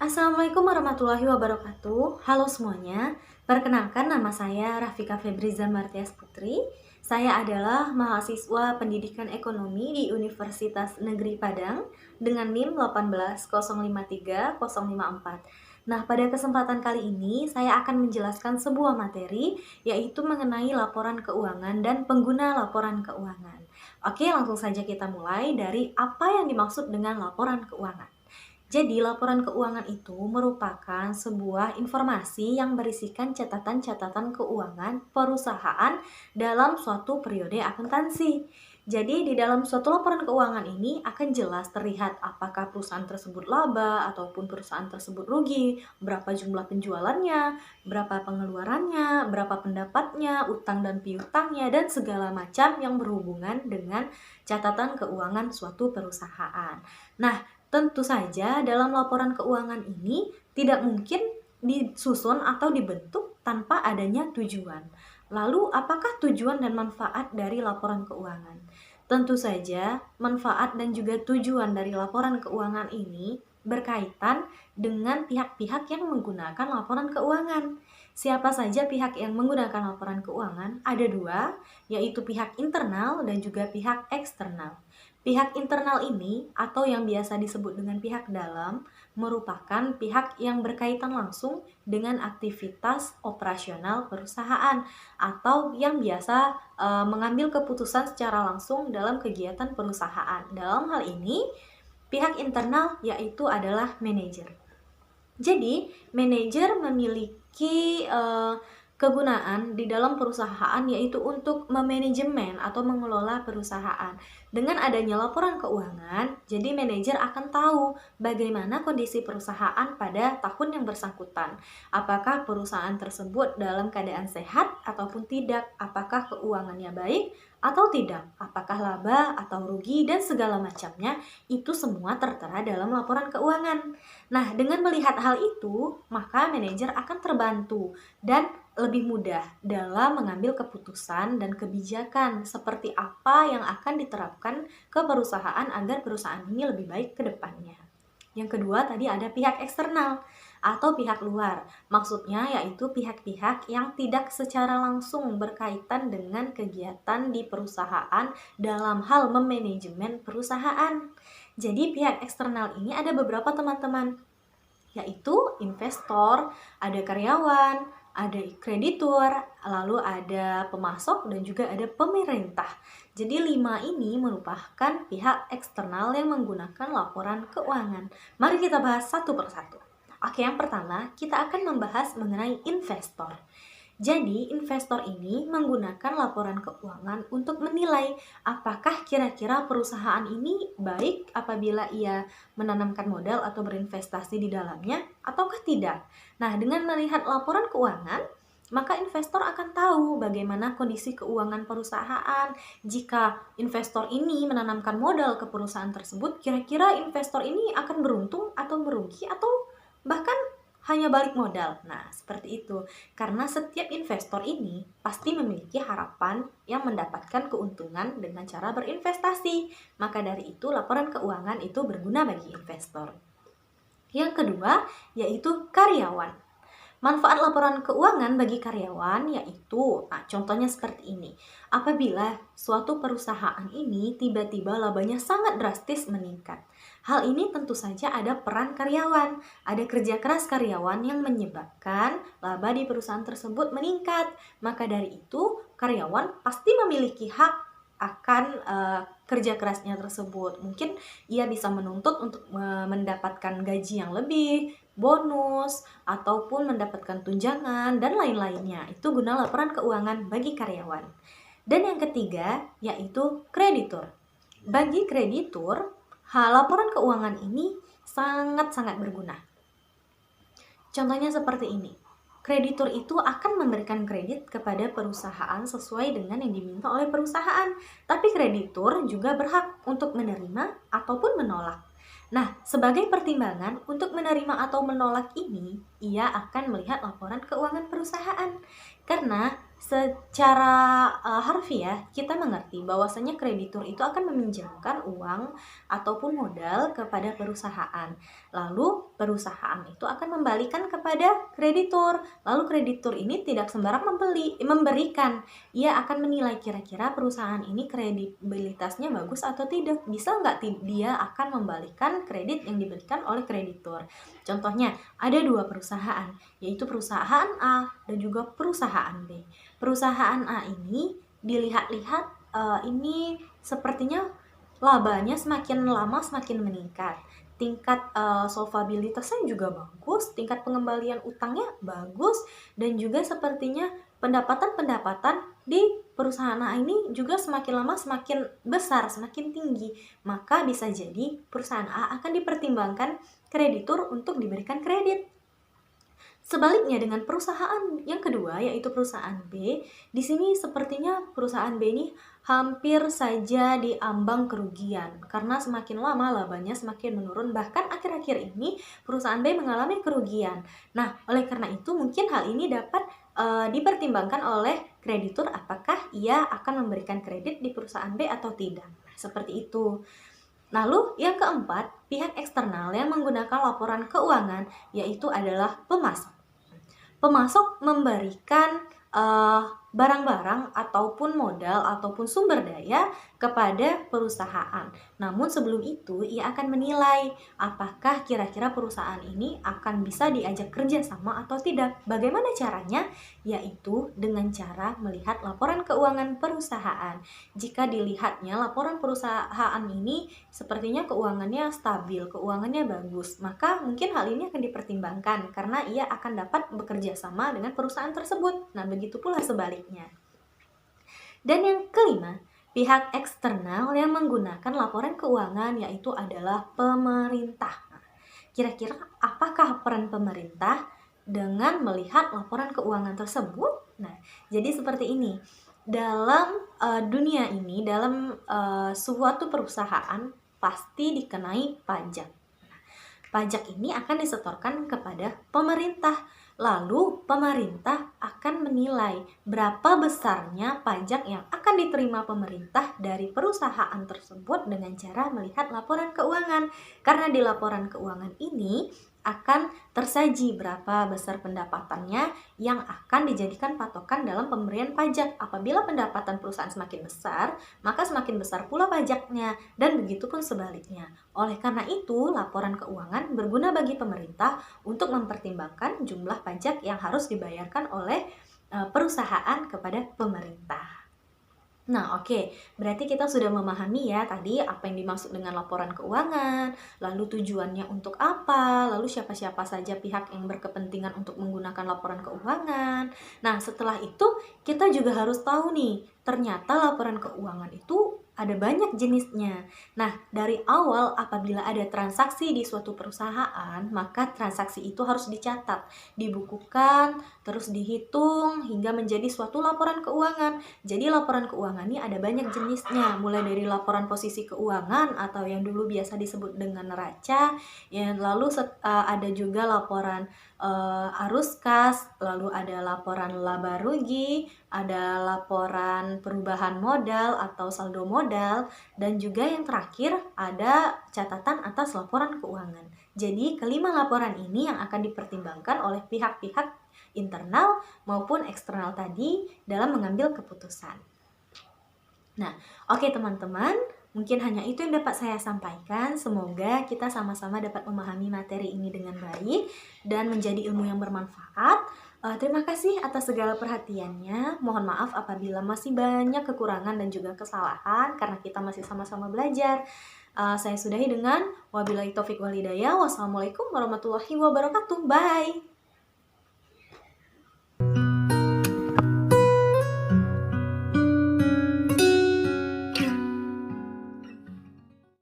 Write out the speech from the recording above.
Assalamualaikum warahmatullahi wabarakatuh. Halo semuanya. Perkenalkan, nama saya Rafika Febriza Martias Putri. Saya adalah mahasiswa Pendidikan Ekonomi di Universitas Negeri Padang dengan NIM 18053-054. Nah, pada kesempatan kali ini saya akan menjelaskan sebuah materi, yaitu mengenai laporan keuangan dan pengguna laporan keuangan. Oke, langsung saja kita mulai dari apa yang dimaksud dengan laporan keuangan. Jadi, laporan keuangan itu merupakan sebuah informasi yang berisikan catatan-catatan keuangan perusahaan dalam suatu periode akuntansi. Jadi, di dalam suatu laporan keuangan ini akan jelas terlihat apakah perusahaan tersebut laba ataupun perusahaan tersebut rugi, berapa jumlah penjualannya, berapa pengeluarannya, berapa pendapatnya, utang dan piutangnya, dan segala macam yang berhubungan dengan catatan keuangan suatu perusahaan. Nah, tentu saja dalam laporan keuangan ini tidak mungkin disusun atau dibentuk tanpa adanya tujuan. Lalu, apakah tujuan dan manfaat dari laporan keuangan? Tentu saja, manfaat dan juga tujuan dari laporan keuangan ini berkaitan dengan pihak-pihak yang menggunakan laporan keuangan. Siapa saja pihak yang menggunakan laporan keuangan? Ada dua, yaitu pihak internal dan juga pihak eksternal. Pihak internal ini, atau yang biasa disebut dengan pihak dalam, merupakan pihak yang berkaitan langsung dengan aktivitas operasional perusahaan atau yang biasa mengambil keputusan secara langsung dalam kegiatan perusahaan. Dalam hal ini, pihak internal yaitu adalah manajer. Jadi, manajer memiliki kegunaan di dalam perusahaan, yaitu untuk memanajemen atau mengelola perusahaan. Dengan adanya laporan keuangan, jadi manajer akan tahu bagaimana kondisi perusahaan pada tahun yang bersangkutan. Apakah perusahaan tersebut dalam keadaan sehat ataupun tidak? Apakah keuangannya baik atau tidak? Apakah laba atau rugi, dan segala macamnya itu semua tertera dalam laporan keuangan. Nah, dengan melihat hal itu, maka manajer akan terbantu dan lebih mudah dalam mengambil keputusan dan kebijakan seperti apa yang akan diterapkan ke perusahaan agar perusahaan ini lebih baik ke depannya. Yang kedua, tadi ada pihak eksternal atau pihak luar. Maksudnya yaitu pihak-pihak yang tidak secara langsung berkaitan dengan kegiatan di perusahaan dalam hal memanajemen perusahaan. Jadi pihak eksternal ini ada beberapa, teman-teman, yaitu investor, ada karyawan, ada kreditur, lalu ada pemasok, dan juga ada pemerintah. Jadi 5 ini merupakan pihak eksternal yang menggunakan laporan keuangan. Mari kita bahas satu persatu. Oke, yang pertama kita akan membahas mengenai investor. Jadi, investor ini menggunakan laporan keuangan untuk menilai apakah kira-kira perusahaan ini baik apabila ia menanamkan modal atau berinvestasi di dalamnya, ataukah tidak. Nah, dengan melihat laporan keuangan, maka investor akan tahu bagaimana kondisi keuangan perusahaan. Jika investor ini menanamkan modal ke perusahaan tersebut, kira-kira investor ini akan beruntung atau merugi, atau bahkan hanya balik modal. Nah, seperti itu. Karena setiap investor ini pasti memiliki harapan yang mendapatkan keuntungan dengan cara berinvestasi. Maka dari itu, laporan keuangan itu berguna bagi investor. Yang kedua, yaitu karyawan. Manfaat laporan keuangan bagi karyawan yaitu, contohnya seperti ini. Apabila suatu perusahaan ini tiba-tiba labanya sangat drastis meningkat. Hal ini tentu saja ada peran karyawan. Ada kerja keras karyawan yang menyebabkan laba di perusahaan tersebut meningkat. Maka dari itu, karyawan pasti memiliki hak akan kerja kerasnya tersebut. Mungkin ia bisa menuntut untuk mendapatkan gaji yang lebih, bonus, ataupun mendapatkan tunjangan, dan lain-lainnya. Itu guna laporan keuangan bagi karyawan. Dan yang ketiga, yaitu kreditur. Bagi kreditur, laporan keuangan ini sangat-sangat berguna. Contohnya seperti ini. Kreditur itu akan memberikan kredit kepada perusahaan sesuai dengan yang diminta oleh perusahaan. Tapi kreditur juga berhak untuk menerima ataupun menolak. Nah, sebagai pertimbangan untuk menerima atau menolak ini, ia akan melihat laporan keuangan perusahaan. Karena Secara harfiah kita mengerti bahwasanya kreditur itu akan meminjamkan uang ataupun modal kepada perusahaan. Lalu perusahaan itu akan membalikan kepada kreditur. Lalu kreditur ini tidak sembarang memberikan. Ia akan menilai kira-kira perusahaan ini kredibilitasnya bagus atau tidak. Bisa nggak dia akan membalikan kredit yang diberikan oleh kreditur. Contohnya ada dua perusahaan, yaitu perusahaan A dan juga perusahaan B. Perusahaan A ini dilihat-lihat ini sepertinya labanya semakin lama semakin meningkat. Tingkat solvabilitasnya juga bagus, tingkat pengembalian utangnya bagus, dan juga sepertinya pendapatan-pendapatan di perusahaan A ini juga semakin lama semakin besar, semakin tinggi. Maka bisa jadi perusahaan A akan dipertimbangkan kreditur untuk diberikan kredit. Sebaliknya dengan perusahaan yang kedua, yaitu perusahaan B, di sini sepertinya perusahaan B ini hampir saja diambang kerugian karena semakin lama labanya semakin menurun, bahkan akhir-akhir ini perusahaan B mengalami kerugian. Nah, oleh karena itu mungkin hal ini dapat dipertimbangkan oleh kreditur apakah ia akan memberikan kredit di perusahaan B atau tidak. Nah, seperti itu. Lalu yang keempat, pihak eksternal yang menggunakan laporan keuangan yaitu adalah pemasok. Pemasok memberikan barang-barang ataupun modal ataupun sumber daya kepada perusahaan. Namun sebelum itu ia akan menilai apakah kira-kira perusahaan ini akan bisa diajak kerja sama atau tidak. Bagaimana caranya? Yaitu dengan cara melihat laporan keuangan perusahaan. Jika dilihatnya laporan perusahaan ini sepertinya keuangannya stabil, keuangannya bagus, maka mungkin hal ini akan dipertimbangkan karena ia akan dapat bekerja sama dengan perusahaan tersebut. Nah, begitu pula sebaliknya. Dan yang kelima, pihak eksternal yang menggunakan laporan keuangan yaitu adalah pemerintah. Kira-kira apakah peran pemerintah dengan melihat laporan keuangan tersebut? Nah, jadi seperti ini. Dalam dunia ini, dalam suatu perusahaan pasti dikenai pajak. Pajak ini akan disetorkan kepada pemerintah. Lalu pemerintah akan menilai berapa besarnya pajak yang akan diterima pemerintah dari perusahaan tersebut dengan cara melihat laporan keuangan. Karena di laporan keuangan ini akan tersaji berapa besar pendapatannya yang akan dijadikan patokan dalam pemberian pajak. Apabila pendapatan perusahaan semakin besar, maka semakin besar pula pajaknya, dan begitu pun sebaliknya. Oleh karena itu, laporan keuangan berguna bagi pemerintah untuk mempertimbangkan jumlah pajak yang harus dibayarkan oleh perusahaan kepada pemerintah. Nah, oke. Berarti kita sudah memahami ya tadi apa yang dimaksud dengan laporan keuangan, lalu tujuannya untuk apa, lalu siapa-siapa saja pihak yang berkepentingan untuk menggunakan laporan keuangan. Nah, setelah itu kita juga harus tahu nih, ternyata laporan keuangan itu ada banyak jenisnya. Nah, dari awal apabila ada transaksi di suatu perusahaan, maka transaksi itu harus dicatat, dibukukan, terus dihitung hingga menjadi suatu laporan keuangan. Jadi laporan keuangan ini ada banyak jenisnya, mulai dari laporan posisi keuangan atau yang dulu biasa disebut dengan neraca, ya, lalu ada juga laporan arus kas, lalu ada laporan laba rugi, ada laporan perubahan modal atau saldo modal, dan juga yang terakhir ada catatan atas laporan keuangan. Jadi kelima laporan ini yang akan dipertimbangkan oleh pihak-pihak internal maupun eksternal tadi dalam mengambil keputusan. Nah, oke teman-teman, mungkin hanya itu yang dapat saya sampaikan. Semoga kita sama-sama dapat memahami materi ini dengan baik dan menjadi ilmu yang bermanfaat. Terima kasih atas segala perhatiannya. Mohon maaf apabila masih banyak kekurangan dan juga kesalahan karena kita masih sama-sama belajar. Saya sudahi dengan wabillahi taufik wal hidayah. Wassalamualaikum warahmatullahi wabarakatuh. Bye.